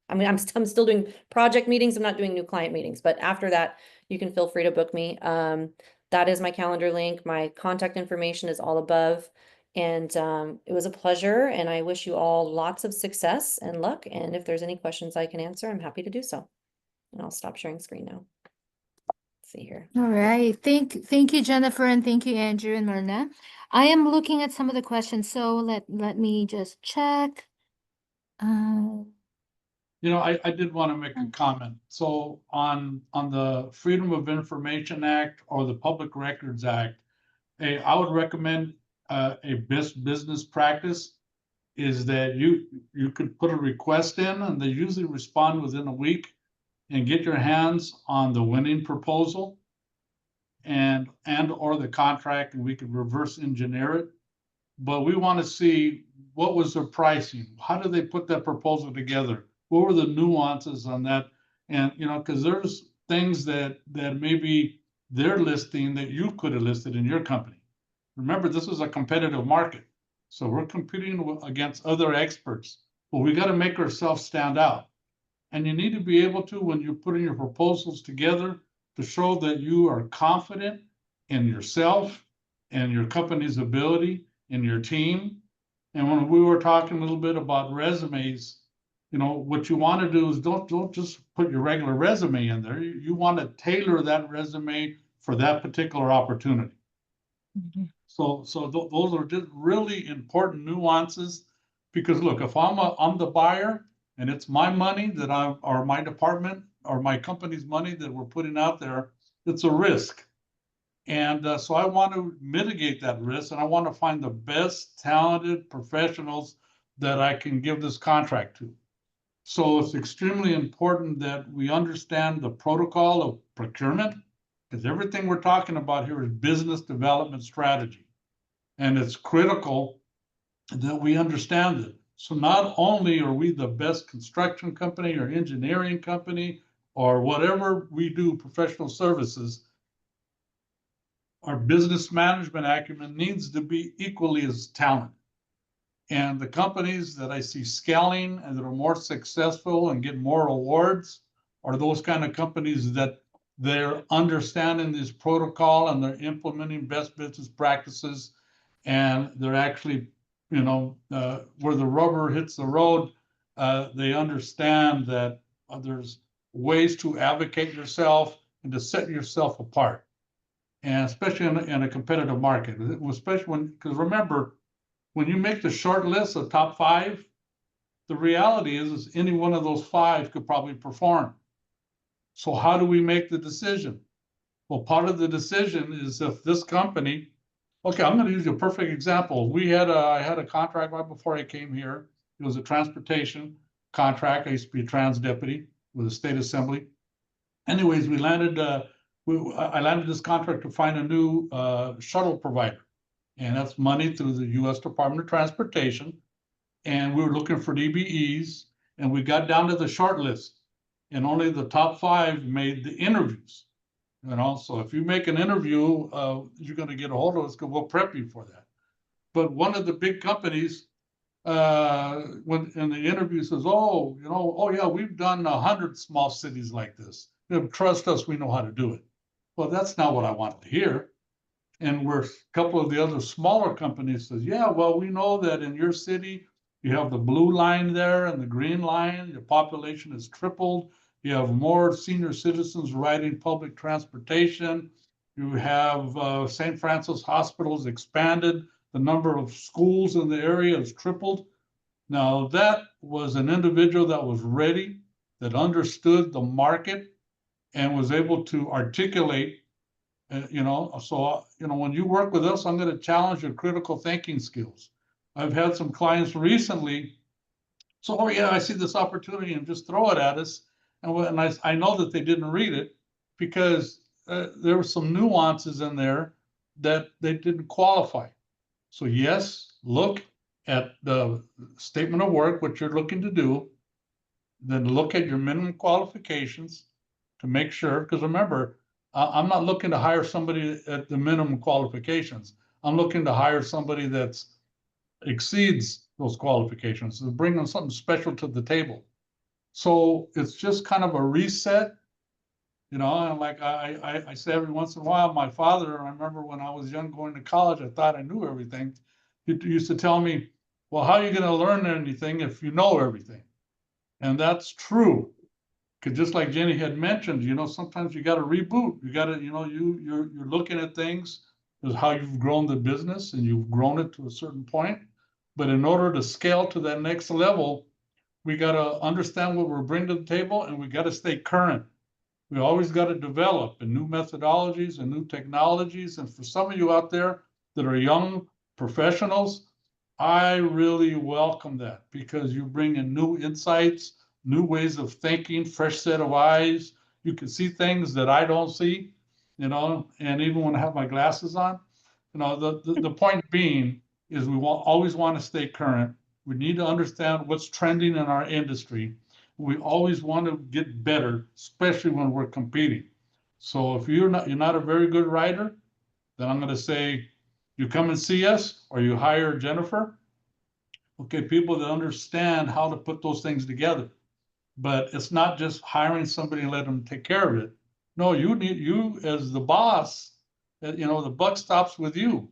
I mean, I'm still doing project meetings. I'm not doing new client meetings, but after that, you can feel free to book me. That is my calendar link. My contact information is all above. And it was a pleasure, and I wish you all lots of success and luck. And if there's any questions I can answer, I'm happy to do so. And I'll stop sharing screen now. Let's see here. All right. Thank you, Jennifer, and thank you, Andrew and Myrna. I am looking at some of the questions, so let me just check. You know, I did want to make a comment. So on the Freedom of Information Act or the Public Records Act, I would recommend a best business practice is that you could put a request in, and they usually respond within a week, and get your hands on the winning proposal and or the contract, and we could reverse engineer it. But we want to see what was their pricing, how did they put that proposal together, what were the nuances on that, and you know, because there's things that maybe they're listing that you could have listed in your company. Remember, this is a competitive market, so we're competing against other experts, but we got to make ourselves stand out. And you need to be able to, when you're putting your proposals together, to show that you are confident in yourself and your company's ability and your team. And when we were talking a little bit about resumes, you know, what you want to do is don't just put your regular resume in there. You want to tailor that resume for that particular opportunity. Mm-hmm. So those are just really important nuances, because look, if I'm the buyer and it's my money that or my department or my company's money that we're putting out there, it's a risk. And so I want to mitigate that risk, and I want to find the best talented professionals that I can give this contract to. So it's extremely important that we understand the protocol of procurement, because everything we're talking about here is business development strategy. And it's critical that we understand it. So not only are we the best construction company or engineering company or whatever we do, professional services, our business management acumen needs to be equally as talented. And the companies that I see scaling and that are more successful and get more awards are those kind of companies that they're understanding this protocol and they're implementing best business practices, and they're actually, you know, where the rubber hits the road, they understand that there's ways to advocate yourself and to set yourself apart. And especially in a competitive market, especially when, because remember, when you make the short list of top 5, the reality is any one of those 5 could probably perform. So how do we make the decision? Well, part of the decision is if this company, okay, I'm going to use a perfect example. I had a contract right before I came here. It was a transportation contract. I used to be a trans deputy with the state assembly. Anyways, I landed this contract to find a new shuttle provider. And that's money through the U.S. Department of Transportation. And we were looking for DBEs, and we got down to the short list. And only the top 5 made the interviews. You know, so if you make an interview, you're going to get a hold of us because we'll prep you for that. But one of the big companies, when in the interview says, "Oh, you know, oh yeah, we've done 100 small cities like this. You know, trust us, we know how to do it." Well, that's not what I wanted to hear. And where a couple of the other smaller companies says, "Yeah, well, we know that in your city, you have the blue line there and the green line. Your population has tripled. You have more senior citizens riding public transportation. You have St. Francis hospitals expanded. The number of schools in the area has tripled." Now, that was an individual that was ready, that understood the market, and was able to articulate, you know, so, you know, when you work with us, I'm going to challenge your critical thinking skills. I've had some clients recently, so, oh yeah, I see this opportunity and just throw it at us. And I know that they didn't read it because there were some nuances in there that they didn't qualify. So yes, look at the statement of work, what you're looking to do, then look at your minimum qualifications to make sure, because remember, I'm not looking to hire somebody at the minimum qualifications. I'm looking to hire somebody that exceeds those qualifications, to bring them something special to the table. So it's just kind of a reset, you know, and like I say every once in a while, my father, I remember when I was young going to college, I thought I knew everything. He used to tell me, "Well, how are you going to learn anything if you know everything?" And that's true. Because just like Jenny had mentioned, you know, sometimes you got to reboot. You got to, you know, you're looking at things as how you've grown the business and you've grown it to a certain point. But in order to scale to that next level, we got to understand what we're bringing to the table, and we got to stay current. We always got to develop new methodologies and new technologies. And for some of you out there that are young professionals, I really welcome that, because you bring in new insights, new ways of thinking, fresh set of eyes. You can see things that I don't see, you know, and even when I have my glasses on, you know, the point being is we always want to stay current. We need to understand what's trending in our industry. We always want to get better, especially when we're competing. So if you're not a very good writer, then I'm going to say you come and see us, or you hire Jennifer. Okay, people that understand how to put those things together. But it's not just hiring somebody and let them take care of it. No, you as the boss, you know, the buck stops with you.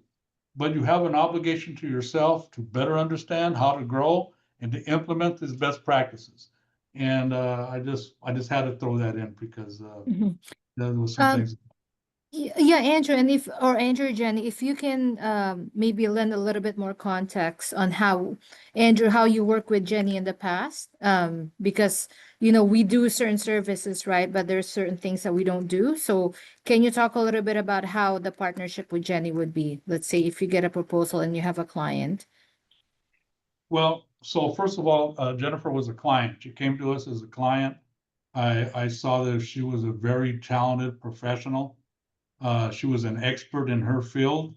But you have an obligation to yourself to better understand how to grow and to implement these best practices. And I just had to throw that in because there was some things. Yeah, Andrew, Andrew, Jenny, if you can maybe lend a little bit more context on how, Andrew, how you work with Jenny in the past, because, you know, we do certain services, right? But there's certain things that we don't do. So can you talk a little bit about how the partnership with Jenny would be? Let's say if you get a proposal and you have a client. Well, so first of all, Jennifer was a client. She came to us as a client. I saw that she was a very talented professional. She was an expert in her field,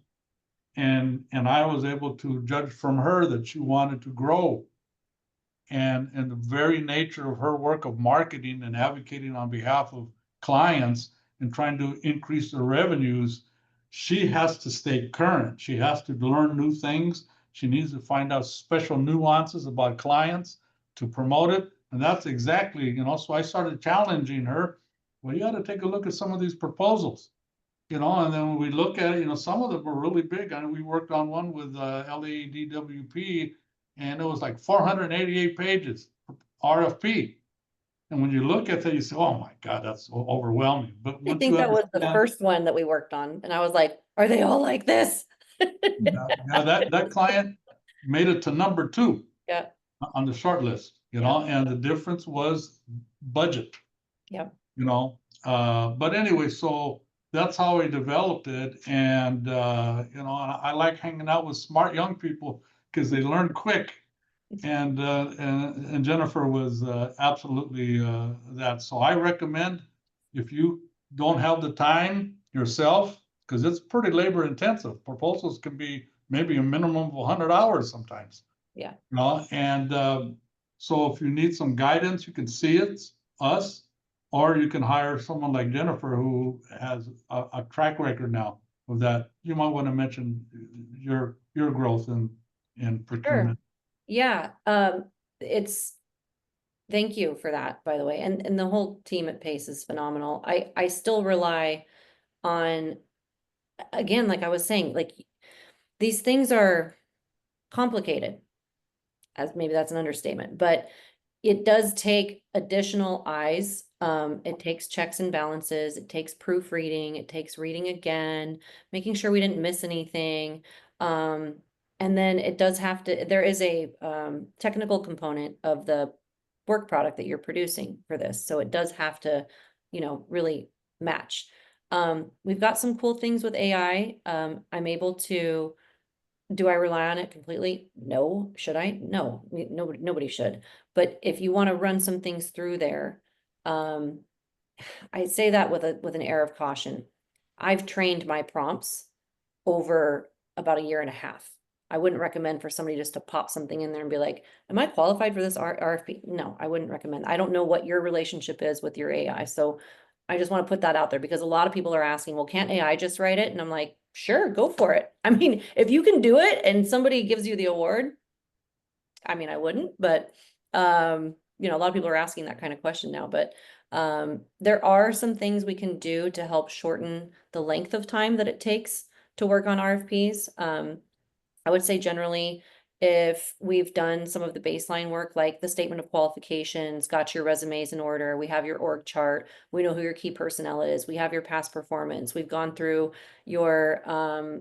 and I was able to judge from her that she wanted to grow. And the very nature of her work of marketing and advocating on behalf of clients and trying to increase their revenues, she has to stay current. She has to learn new things. She needs to find out special nuances about clients to promote it. And that's exactly, you know, so I started challenging her. well, you ought to take a look at some of these proposals. You know, and then when we look at it, you know, some of them were really big. I know we worked on one with LADWP, and it was like 488 pages RFP. And when you look at that, you say, "Oh my God, that's overwhelming." But I once think you that was the understand, first one that we worked on, and I was like, are they all like this? now that client made it to number 2 Yeah, on the short list, you know, and the difference was budget. yeah. You know, but anyway, so that's how we developed it. And, you know, and I like hanging out with smart young people because they learn quick. And Jennifer was absolutely that. So I recommend, if you don't have the time yourself, because it's pretty labor intensive. Proposals can be maybe a minimum of 100 hours sometimes. Yeah. You know, and so if you need some guidance, you can see us, or you can hire someone like Jennifer who has a track record now of that. You might want to mention your growth in Sure. procurement. Yeah, thank you for that, by the way. And the whole team at Pace is phenomenal. I still rely on, again, like I was saying, like these things are complicated, as maybe that's an understatement, but it does take additional eyes. It takes checks and balances, it takes proofreading, it takes reading again, making sure we didn't miss anything. And then it does have to, there is a technical component of the work product that you're producing for this. So it does have to, you know, really match. We've got some cool things with AI. I'm able to, do I rely on it completely? No. Should I? No, nobody should. But if you want to run some things through there, I say that with an air of caution. I've trained my prompts over about a year and a half. I wouldn't recommend for somebody just to pop something in there and be like, am I qualified for this RFP? No, I wouldn't recommend. I don't know what your relationship is with your AI. So I just want to put that out there because a lot of people are asking, well, can't AI just write it? And I'm like, sure, go for it. I mean, if you can do it and somebody gives you the award, I mean, I wouldn't, but you know, a lot of people are asking that kind of question now, but there are some things we can do to help shorten the length of time that it takes to work on RFPs. I would say generally, if we've done some of the baseline work, like the statement of qualifications, got your resumes in order, we have your org chart, we know who your key personnel is, we have your past performance, we've gone through your,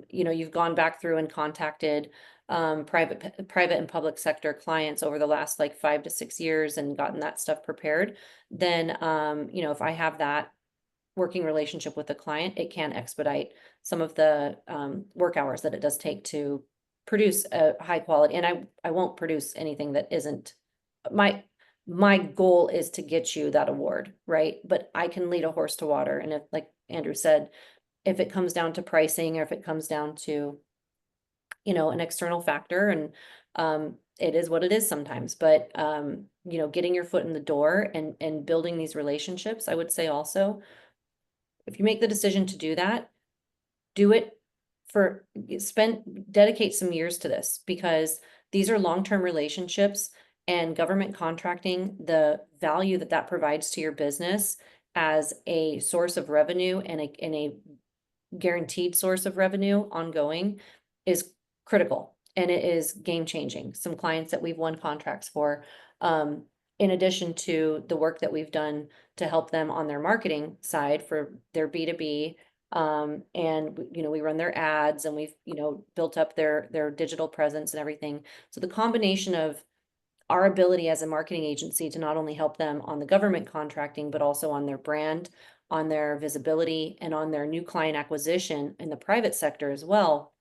you know, you've gone back through and contacted private and public sector clients over the last like 5 to 6 years and gotten that stuff prepared, then, you know, if I have that working relationship with the client, it can expedite some of the work hours that it does take to produce a high quality. And I won't produce anything that isn't, my goal is to get you that award, right? But I can lead a horse to water. And if, like Andrew said, if it comes down to pricing or if it comes down to, you know, an external factor, and it is what it is sometimes, but you know, getting your foot in the door and building these relationships, I would say also, if you make the decision to do that, do it dedicate some years to this, because these are long-term relationships, and government contracting, the value that that provides to your business as a source of revenue and a guaranteed source of revenue ongoing is critical, and it is game changing. Some clients that we've won contracts for, in addition to the work that we've done to help them on their marketing side for their B2B, and you know, we run their ads, and we've, you know, built up their digital presence and everything. So the combination of our ability as a marketing agency to not only help them on the government contracting, but also on their brand, on their visibility, and on their new client acquisition in the private sector as well.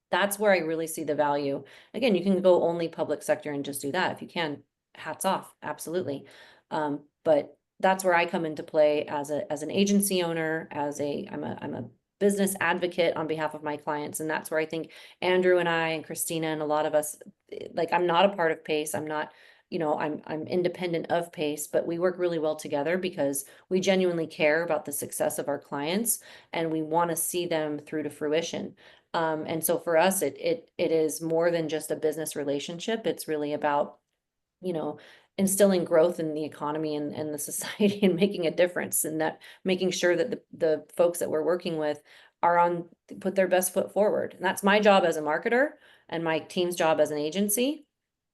That's where I really see the value. Again, you can go only public sector and just do that. If you can, hats off, absolutely. But that's where I come into play as an agency owner, I'm a business advocate on behalf of my clients. And that's where I think Andrew and I and Christina and a lot of us, like, I'm not a part of PACE. I'm not, you know, I'm independent of PACE, but we work really well together because we genuinely care about the success of our clients and we want to see them through to fruition. And so for us, it is more than just a business relationship. It's really about, you know, instilling growth in the economy and the society and making a difference, and that making sure that the folks that we're working with put their best foot forward. And that's my job as a marketer, and my team's job as an agency,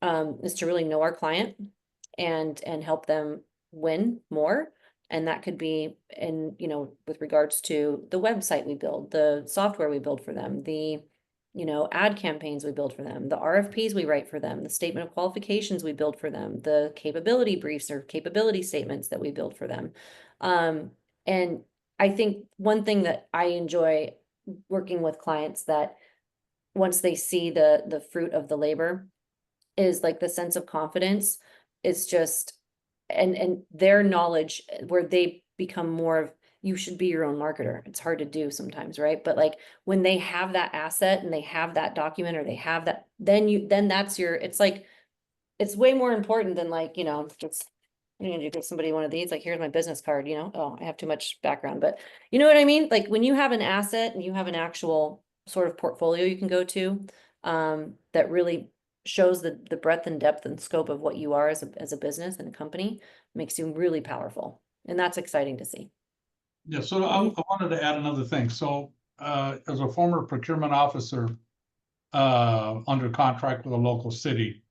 is to really know our client and help them win more. And that could be with regards to the website we build, the software we build for them, the ad campaigns we build for them, the RFPs we write for them, the statement of qualifications we build for them, the capability briefs or capability statements that we build for them. And I think one thing that I enjoy working with clients, that once they see the fruit of the labor, is like the sense of confidence is just, and their knowledge, where they become more of, you should be your own marketer. It's hard to do sometimes, right? But like when they have that asset and they have that document, or they have that, then that's it's like, it's way more important than like, just, you give somebody one of these, like, here's my business card, oh, I have too much background, but you know what I mean? Like when you have an asset and you have an actual sort of portfolio you can go to, that really shows the breadth and depth and scope of what you are as a business and a company, makes you really powerful. And that's exciting to see. Yeah, so I wanted to add another thing. So as a former procurement officer under contract with a local city,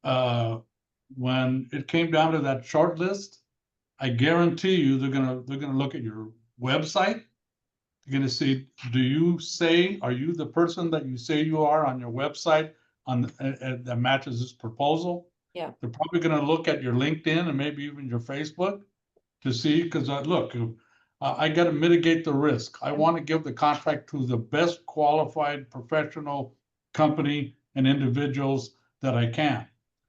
when it came down to that short list, I guarantee you they're gonna look at your website. They're gonna see, are you the person that you say you are on your website that matches this proposal? Yeah. They're probably gonna look at your LinkedIn and maybe even your Facebook to see, because look, I got to mitigate the risk. I want to give the contract to the best qualified professional company and individuals that I can.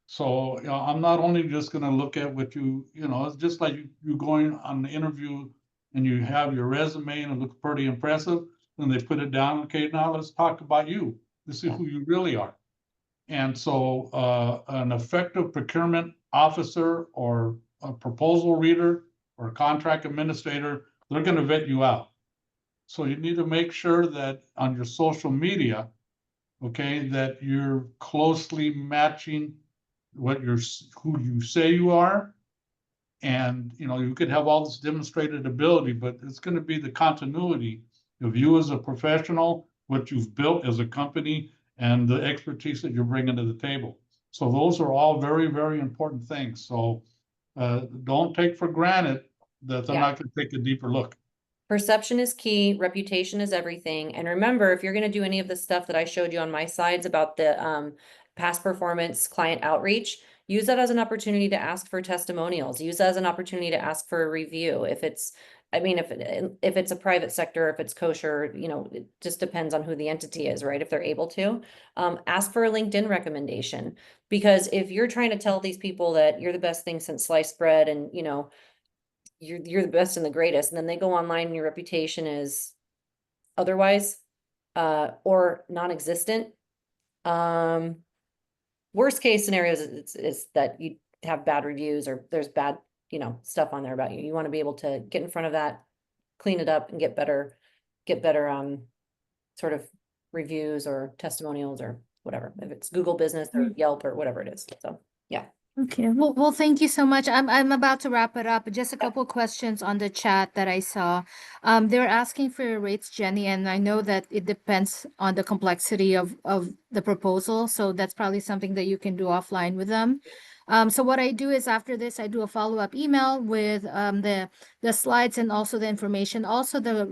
So I'm not only just going to look at what it's just like you going on the interview and you have your resume and it looks pretty impressive. Then they put it down. Okay, now let's talk about you. This is who you really are. And so an effective procurement officer or a proposal reader or a contract administrator, they're going to vet you out. So you need to make sure that on your social media, okay, that you're closely matching who you say you are. And, you could have all this demonstrated ability, but it's going to be the continuity of you as a professional, what you've built as a company, and the expertise that you're bringing to the table. So those are all very, very important things. So don't take for granted that they're not going to take a deeper look. Perception is key. Reputation is everything. And remember, if you're going to do any of the stuff that I showed you on my slides about the past performance client outreach, use that as an opportunity to ask for testimonials. Use that as an opportunity to ask for a review. If it's a private sector, if it's kosher, it just depends on who the entity is, right? If they're able to, ask for a LinkedIn recommendation. Because if you're trying to tell these people that you're the best thing since sliced bread and, you're the best and the greatest, and then they go online and your reputation is otherwise, or non-existent. Worst case scenarios is that you have bad reviews or there's bad, stuff on there about you. You want to be able to get in front of that, clean it up, and get better, sort of reviews or testimonials or whatever, if it's Google Business or Yelp or whatever it is. So yeah. Okay. Well, thank you so much. I'm about to wrap it up. Just a couple questions on the chat that I saw. They're asking for your rates, Jenny, and I know that it depends on the complexity of the proposal. So that's probably something that you can do offline with them. So what I do is after this, I do a follow-up email with the slides and also the information, also the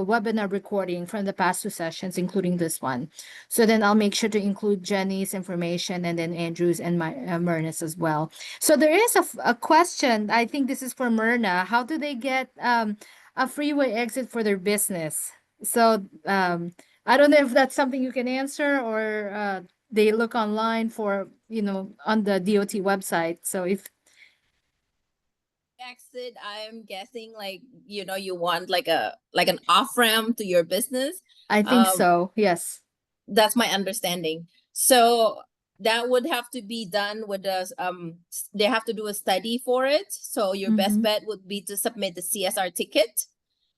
webinar recording from the past 2 sessions, including this one. So then I'll make sure to include Jenny's information and then Andrew's and my Myrna's as well. So there is a question. I think this is for Myrna. How do they get a freeway exit for their business? So I don't know if that's something you can answer, or they look online for, on the DOT website. So if exit, I'm guessing like, you want like an off-ramp to your business. I think so, yes. That's my understanding. So that would have to be done with us. They have to do a study for it. So your best bet would be to submit the CSR ticket.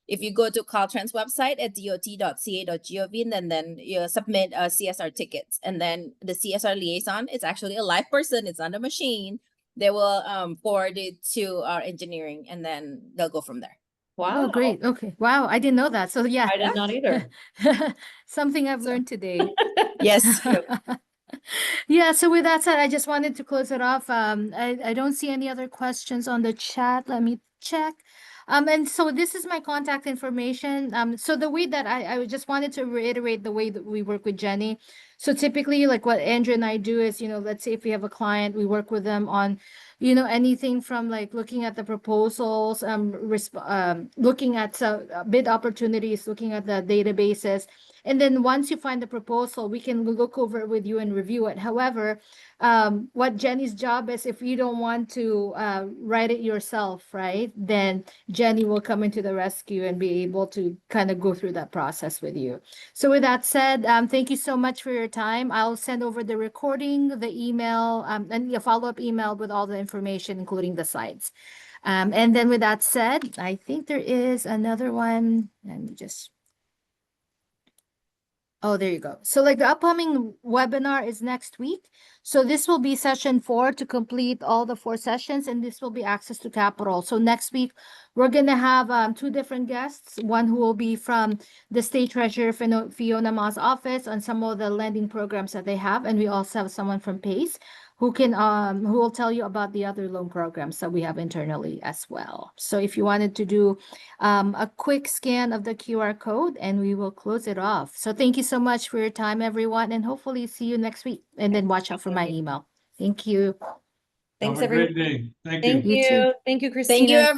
If you go to Caltrans website at dot.ca.gov, and then you submit a CSR tickets, and then the CSR liaison is actually a live person. It's not a machine. they will forward it to our engineering, and then they'll go from there. Wow. Oh, great. Okay. Wow. I didn't know that. So yeah. I did not either. Something I've learned today. Yes. Yeah, so with that said, I just wanted to close it off. I don't see any other questions on the chat. Let me check. And so this is my contact information. So the way that I just wanted to reiterate the way that we work with Jenny. So typically, like what Andrew and I do is, let's say if we have a client, we work with them on, anything from like looking at the proposals, looking at bid opportunities, looking at the databases. And then once you find the proposal, we can look over it with you and review it. However, what Jenny's job is, if you don't want to write it yourself, right, then Jenny will come into the rescue and be able to kind of go through that process with you. So with that said, thank you so much for your time. I'll send over the recording, the email, and a follow-up email with all the information, including the slides. And then with that said, I think there is another one. Let me just... Oh, there you go. So like the upcoming webinar is next week. So this will be session 4 to complete all the 4 sessions, and this will be access to capital. So next week, we're going to have 2 different guests, one who will be from the State Treasurer Fiona Ma's office on some of the lending programs that they have. And we also have someone from PACE who will tell you about the other loan programs that we have internally as well. So if you wanted to do a quick scan of the QR code, and we will close it off. So thank you so much for your time, everyone, and hopefully see you next week. And then watch out for my email. Thank you. Thanks, Have a great everyone. day. Thank Thank you. You too. you. Thank you, Christina. Thank you, everyone.